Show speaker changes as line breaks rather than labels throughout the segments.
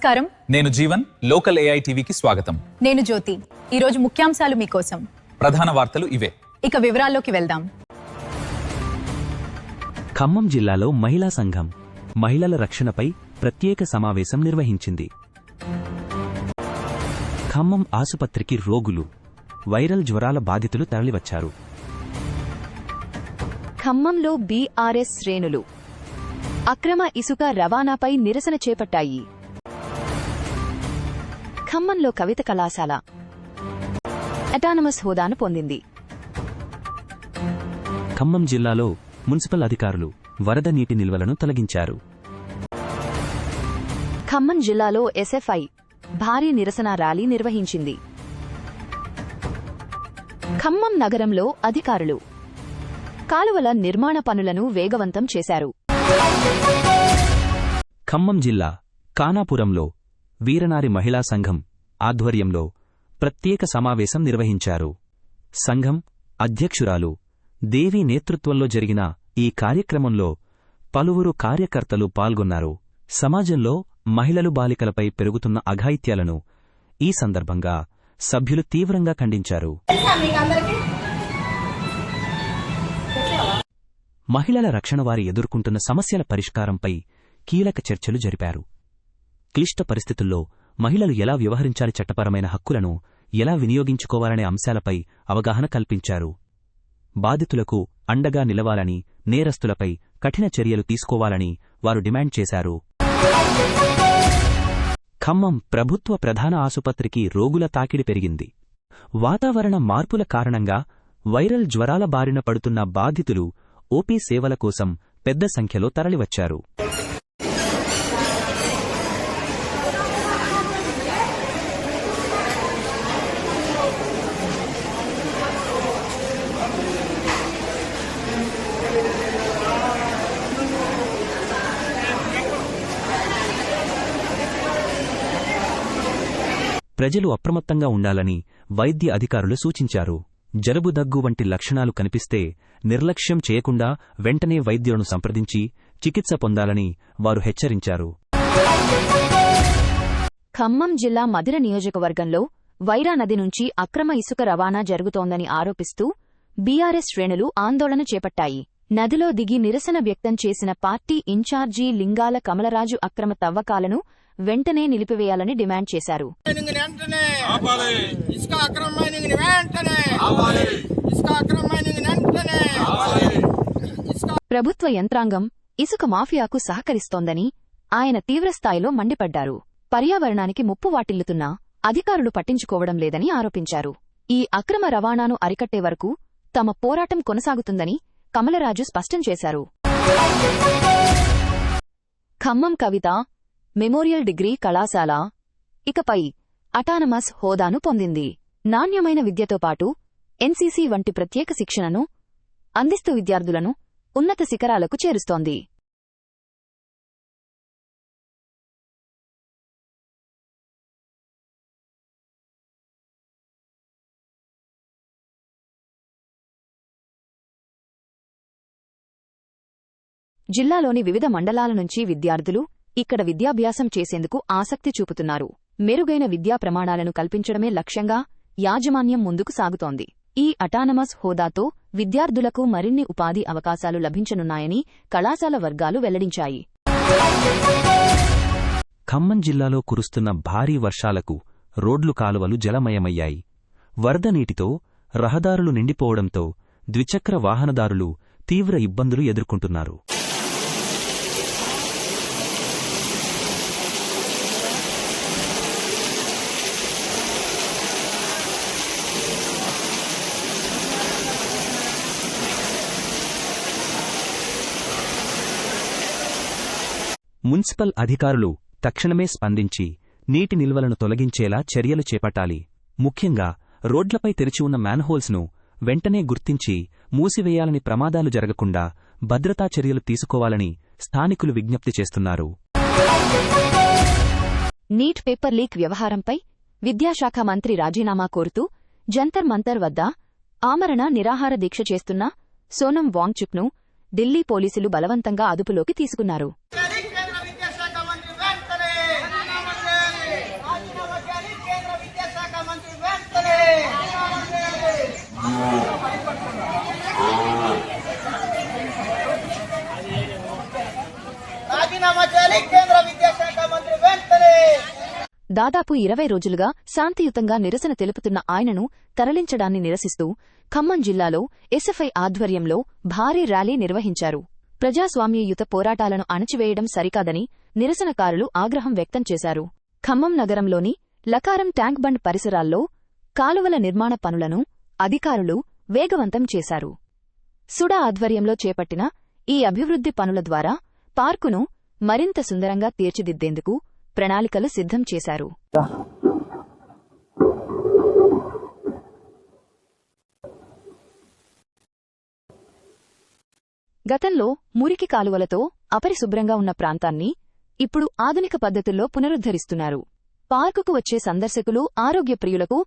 నమస్కారం.
నేను Jeevan. Local AI టీవీకి స్వాగతం.
నేను జ్యోతి. ఈ రోజు ముఖ్యాంశాలు మీకోసం.
ప్రధాన వార్తలు ఇవే.
ఇక వివరాల్లోకి వెళ్దాం.
ఖమ్మం జిల్లాలో మహిళా సంఘం మహిళల రక్షణపై ప్రత్యేక సమావేశం నిర్వహించింది. ఖమ్మం ఆసుపత్రికి రోగులు, వైరల్ జ్వరాల బాధితులు తరలివచ్చారు.
ఖమ్మంలో బీఆర్ఎస్ శ్రేణులు అక్రమ ఇసుక రవాణాపై నిరసన చేపట్టాయి. ఖమ్మంలో కవిత కళాశాల అటానమస్ హోదాను పొందింది.
ఖమ్మం జిల్లాలో మున్సిపల్ అధికారులు వరద నీటి నిల్వలను తొలగించారు.
ఖమ్మం జిల్లాలో ఎస్ఎఫ్ఐ భారీ నిరసన ర్యాలీ నిర్వహించింది. ఖమ్మం నగరంలో అధికారులు కాలువల నిర్మాణ పనులను వేగవంతం చేశారు.
ఖమ్మం జిల్లా కానాపురంలో వీరనారి మహిళా సంఘం ఆధ్వర్యంలో ప్రత్యేక సమావేశం నిర్వహించారు. సంఘం అధ్యక్షురాలు దేవి నేతృత్వంలో జరిగిన ఈ కార్యక్రమంలో పలువురు కార్యకర్తలు పాల్గొన్నారు. సమాజంలో మహిళలు బాలికలపై పెరుగుతున్న అఘాయిత్యాలను ఈ సందర్భంగా సభ్యులు తీవ్రంగా ఖండించారు. మహిళల రక్షణ వారి ఎదుర్కొంటున్న సమస్యల పరిష్కారంపై కీలక చర్చలు జరిపారు. క్లిష్ట పరిస్థితుల్లో మహిళలు ఎలా వ్యవహరించాలి, చట్టపరమైన హక్కులను ఎలా వినియోగించుకోవాలనే అంశాలపై అవగాహన కల్పించారు. బాధితులకు అండగా నిలవాలని, నేరస్తులపై కఠిన చర్యలు తీసుకోవాలని వారు డిమాండ్ చేశారు. ఖమ్మం ప్రభుత్వ ప్రధాన ఆసుపత్రికి రోగుల తాకిడి పెరిగింది. వాతావరణ మార్పుల కారణంగా వైరల్ జ్వరాల బారిన పడుతున్న బాధితులు ఓపీ సేవల కోసం పెద్ద సంఖ్యలో తరలివచ్చారు. ప్రజలు అప్రమత్తంగా ఉండాలని వైద్య అధికారులు సూచించారు. జలుబు, దగ్గు వంటి లక్షణాలు కనిపిస్తే నిర్లక్ష్యం చేయకుండా వెంటనే వైద్యులను సంప్రదించి చికిత్స పొందాలని వారు హెచ్చరించారు.
ఖమ్మం జిల్లా మధిర నియోజకవర్గంలో వైరా నది నుంచి అక్రమ ఇసుక రవాణా జరుగుతోందని ఆరోపిస్తూ బీఆర్ఎస్ శ్రేణులు ఆందోళన చేపట్టాయి. నదిలో దిగి నిరసన వ్యక్తం చేసిన పార్టీ ఇన్ఛార్జీ లింగాల కమలరాజు అక్రమ తవ్వకాలను వెంటనే నిలిపివేయాలని డిమాండ్ చేశారు. ప్రభుత్వ యంత్రాంగం ఇసుక మాఫియాకు సహకరిస్తోందని ఆయన తీవ్రస్థాయిలో మండిపడ్డారు. పర్యావరణానికి ముప్పు వాటిల్లుతున్నా అధికారులు పట్టించుకోవడం లేదని ఆరోపించారు. ఈ అక్రమ రవాణాను అరికట్టే వరకు తమ పోరాటం కొనసాగుతుందని కమలరాజు స్పష్టం చేశారు. ఖమ్మం కవిత మెమోరియల్ డిగ్రీ కళాశాల ఇకపై అటానమస్ హోదాను పొందింది. నాణ్యమైన విద్యతో పాటు ఎన్సీసీ వంటి ప్రత్యేక శిక్షణను అందిస్తూ విద్యార్థులను ఉన్నత శిఖరాలకు చేరుస్తోంది. జిల్లాలోని వివిధ మండలాల నుంచి విద్యార్థులు ఇక్కడ విద్యాభ్యాసం చేసేందుకు ఆసక్తి చూపుతున్నారు. మెరుగైన విద్యా ప్రమాణాలను కల్పించడమే లక్ష్యంగా యాజమాన్యం ముందుకు సాగుతోంది. ఈ అటానమస్ హోదాతో విద్యార్థులకు మరిన్ని ఉపాధి అవకాశాలు లభించనున్నాయని కళాశాల వర్గాలు వెల్లడించాయి.
ఖమ్మం జిల్లాలో కురుస్తున్న భారీ వర్షాలకు రోడ్లు, కాలువలు జలమయమయ్యాయి. వరద నీటితో రహదారులు నిండిపోవడంతో ద్విచక్ర వాహనదారులు తీవ్ర ఇబ్బందులు ఎదుర్కొంటున్నారు. మున్సిపల్ అధికారులు తక్షణమే స్పందించి నీటి నిల్వలను తొలగించేలా చర్యలు చేపట్టాలి. ముఖ్యంగా రోడ్లపై తెరిచి ఉన్న మ్యాన్హోల్స్ను వెంటనే గుర్తించి మూసివేయాలని, ప్రమాదాలు జరగకుండా భద్రతా చర్యలు తీసుకోవాలని స్థానికులు విజ్ఞప్తి చేస్తున్నారు.
నీట్ పేపర్ లీక్ వ్యవహారంపై విద్యాశాఖ మంత్రి రాజీనామా కోరుతూ జంతర్ మంతర్ వద్ద ఆమరణ నిరాహార దీక్ష చేస్తున్న సోనం వాంగ్చుక్ను ఢిల్లీ పోలీసులు బలవంతంగా అదుపులోకి తీసుకున్నారు. దాదాపు 20 రోజులుగా శాంతియుతంగా నిరసన తెలుపుతున్న ఆయనను తరలించడాన్ని నిరసిస్తూ ఖమ్మం జిల్లాలో ఎస్ఎఫ్ఐ ఆధ్వర్యంలో భారీ ర్యాలీ నిర్వహించారు. ప్రజాస్వామ్యయుత పోరాటాలను అణచివేయడం సరికాదని నిరసనకారులు ఆగ్రహం వ్యక్తం చేశారు. ఖమ్మం నగరంలోని లకారం ట్యాంక్ బండ్ పరిసరాల్లో కాలువల నిర్మాణ పనులను అధికారులు వేగవంతం చేశారు. సుడా ఆధ్వర్యంలో చేపట్టిన ఈ అభివృద్ధి పనుల ద్వారా పార్కును మరింత సుందరంగా తీర్చిదిద్దేందుకు ప్రణాళికలు సిద్ధం చేశారు. గతంలో మురికి కాలువలతో అపరిశుభ్రంగా ఉన్న ప్రాంతాన్ని ఇప్పుడు ఆధునిక పద్ధతుల్లో పునరుద్ధరిస్తున్నారు. పార్కుకు వచ్చే సందర్శకులు, ఆరోగ్యప్రియులకు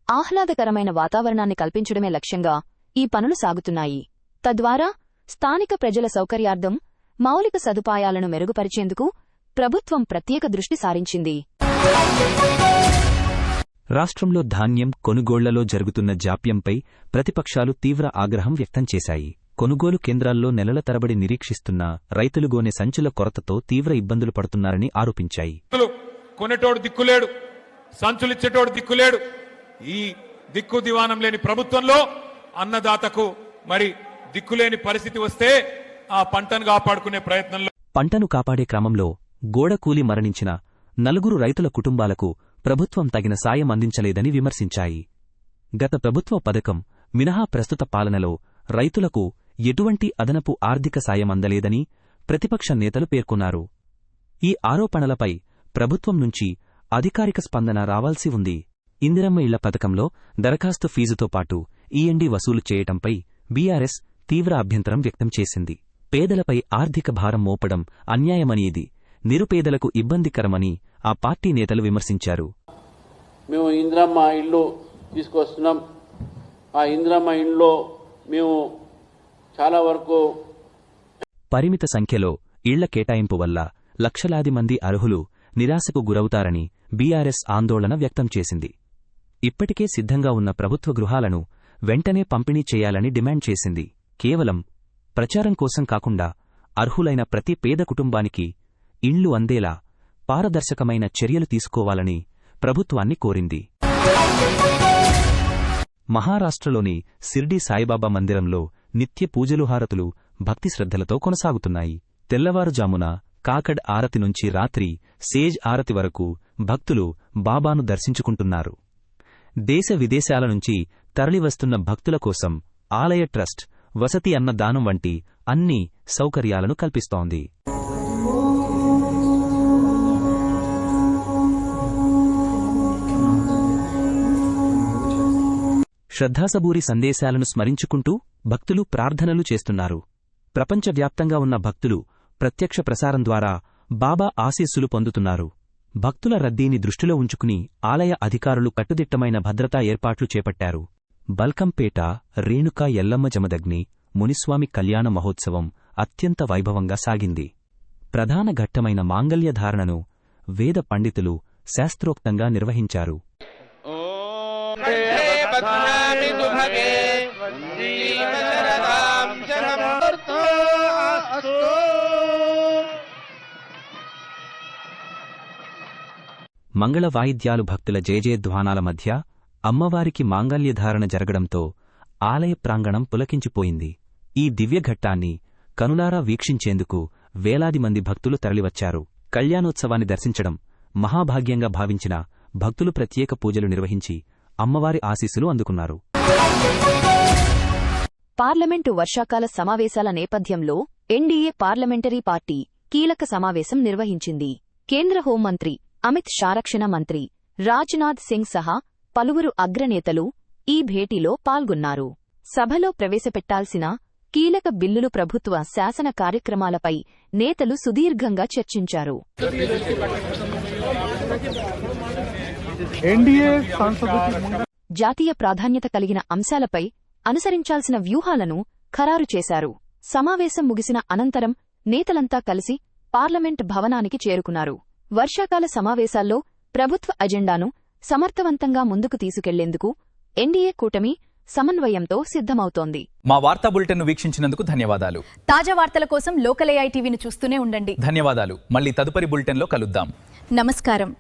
ఆహ్లాదకరమైన వాతావరణాన్ని కల్పించడమే లక్ష్యంగా ఈ పనులు సాగుతున్నాయి. తద్వారా స్థానిక ప్రజల సౌకర్యార్థం మౌలిక సదుపాయాలను మెరుగుపరిచేందుకు ప్రభుత్వం ప్రత్యేక దృష్టి సారించింది.
రాష్ట్రంలో ధాన్యం కొనుగోళ్లలో జరుగుతున్న జాప్యంపై ప్రతిపక్షాలు తీవ్ర ఆగ్రహం వ్యక్తం చేశాయి. కొనుగోలు కేంద్రాల్లో నెలల తరబడి నిరీక్షిస్తున్న రైతులుగోనె సంచుల కొరతతో తీవ్ర ఇబ్బందులు పడుతున్నారని ఆరోపించాయి.
కొనేటోడు దిక్కులేడు, సంచులిచ్చేటోడు దిక్కులేడు. ఈ దిక్కు దివానం లేని ప్రభుత్వంలో అన్నదాతకు మరి దిక్కులేని పరిస్థితి వస్తే ఆ పంటను కాపాడుకునే ప్రయత్నంలో
పంటను కాపాడే క్రమంలో గోడకూలి మరణించిన 4 రైతుల కుటుంబాలకు ప్రభుత్వం తగిన సాయం అందించలేదని విమర్శించాయి. గత ప్రభుత్వ పథకం మినహా ప్రస్తుత పాలనలో రైతులకు ఎటువంటి అదనపు ఆర్థిక సాయం అందలేదని ప్రతిపక్ష నేతలు పేర్కొన్నారు. ఈ ఆరోపణలపై ప్రభుత్వం నుంచి అధికారిక స్పందన రావాల్సి ఉంది. ఇందిరమ్మ ఇళ్ల పథకంలో దరఖాస్తు ఫీజుతో పాటు ఈఎండీ వసూలు చేయటంపై బీఆర్ఎస్ తీవ్ర అభ్యంతరం వ్యక్తం చేసింది. పేదలపై ఆర్థిక భారం మోపడం అన్యాయమనేది, నిరుపేదలకు ఇబ్బందికరమని ఆ పార్టీ నేతలు విమర్శించారు.
మేము ఇందిరమ్మ ఇల్లు తీసుకొస్తున్నాం. ఆ ఇందిరమ్మ ఇల్లు మేము చాలా వరకు
పరిమిత సంఖ్యలో ఇళ్ల కేటాయింపు వల్ల లక్షలాది మంది అర్హులు నిరాశకు గురవుతారని బీఆర్ఎస్ ఆందోళన వ్యక్తం చేసింది. ఇప్పటికే సిద్ధంగా ఉన్న ప్రభుత్వ గృహాలను వెంటనే పంపిణీ చేయాలని డిమాండ్ చేసింది. కేవలం ప్రచారం కోసం కాకుండా అర్హులైన ప్రతి పేద కుటుంబానికి ఇళ్లు అందేలా పారదర్శకమైన చర్యలు తీసుకోవాలని ప్రభుత్వాన్ని కోరింది. మహారాష్ట్రలోని సిర్డీ సాయిబాబా మందిరంలో నిత్య పూజలు, హారతులు భక్తి శ్రద్ధలతో కొనసాగుతున్నాయి. తెల్లవారుజామున కాకడ్ ఆరతి నుంచి రాత్రి సేజ్ ఆరతి వరకు భక్తులు బాబాను దర్శించుకుంటున్నారు. దేశ విదేశాల నుంచి తరలివస్తున్న భక్తుల కోసం ఆలయ ట్రస్ట్ వసతి అన్నదానం వంటి అన్ని సౌకర్యాలను కల్పిస్తోంది. శ్రద్ధాసబూరి సందేశాలను స్మరించుకుంటూ భక్తులు ప్రార్థనలు చేస్తున్నారు. ప్రపంచవ్యాప్తంగా ఉన్న భక్తులు ప్రత్యక్ష ప్రసారం ద్వారా బాబా ఆశీస్సులు పొందుతున్నారు. భక్తుల రద్దీని దృష్టిలో ఉంచుకుని ఆలయ అధికారులు కట్టుదిట్టమైన భద్రతా ఏర్పాట్లు చేపట్టారు. బల్కంపేట రేణుకా ఎల్లమ్మ జమదగ్ని మునిస్వామి కళ్యాణ మహోత్సవం అత్యంత వైభవంగా సాగింది. ప్రధాన ఘట్టమైన మాంగల్యధారణను వేద పండితులు శాస్త్రోక్తంగా నిర్వహించారు. మంగళ వాయిద్యాలు, భక్తుల జయజయధ్వానాల మధ్య అమ్మవారికి మాంగల్యధారణ జరగడంతో ఆలయ ప్రాంగణం పులకించిపోయింది. ఈ దివ్యఘట్టాన్ని కనులారా వీక్షించేందుకు వేలాది మంది భక్తులు తరలివచ్చారు. కళ్యాణోత్సవాన్ని దర్శించడం మహాభాగ్యంగా భావించిన భక్తులు ప్రత్యేక పూజలు నిర్వహించి అమ్మవారి ఆశీస్సులు అందుకున్నారు.
పార్లమెంటు వర్షాకాల సమావేశాల నేపథ్యంలో ఎన్డీఏ పార్లమెంటరీ పార్టీ కీలక సమావేశం నిర్వహించింది. కేంద్ర హోంమంత్రి అమిత్ షా, రక్షణ మంత్రి రాజ్నాథ్ సింగ్ సహా పలువురు అగ్రనేతలు ఈ భేటీలో పాల్గొన్నారు. సభలో ప్రవేశపెట్టాల్సిన కీలక బిల్లులు, ప్రభుత్వ శాసన కార్యక్రమాలపై నేతలు సుదీర్ఘంగా చర్చించారు. జాతీయ ప్రాధాన్యత కలిగిన అంశాలపై అనుసరించాల్సిన వ్యూహాలను ఖరారు చేశారు. సమావేశం ముగిసిన అనంతరం నేతలంతా కలిసి పార్లమెంట్ భవనానికి చేరుకున్నారు. వర్షాకాల సమావేశాల్లో ప్రభుత్వ అజెండాను సమర్థవంతంగా ముందుకు తీసుకెళ్లేందుకు ఎన్డీఏ కూటమి సమన్వయంతో సిద్ధమవుతోంది.
మా వార్తా బులెటిన్ వీక్షించినందుకు ధన్యవాదాలు.
తాజా వార్తల కోసం లోకల్ AI టీవీని చూస్తూనే ఉండండి.
ధన్యవాదాలు. మళ్ళీ తదుపరి బులెటిన్లో కలుద్దాం.
నమస్కారం.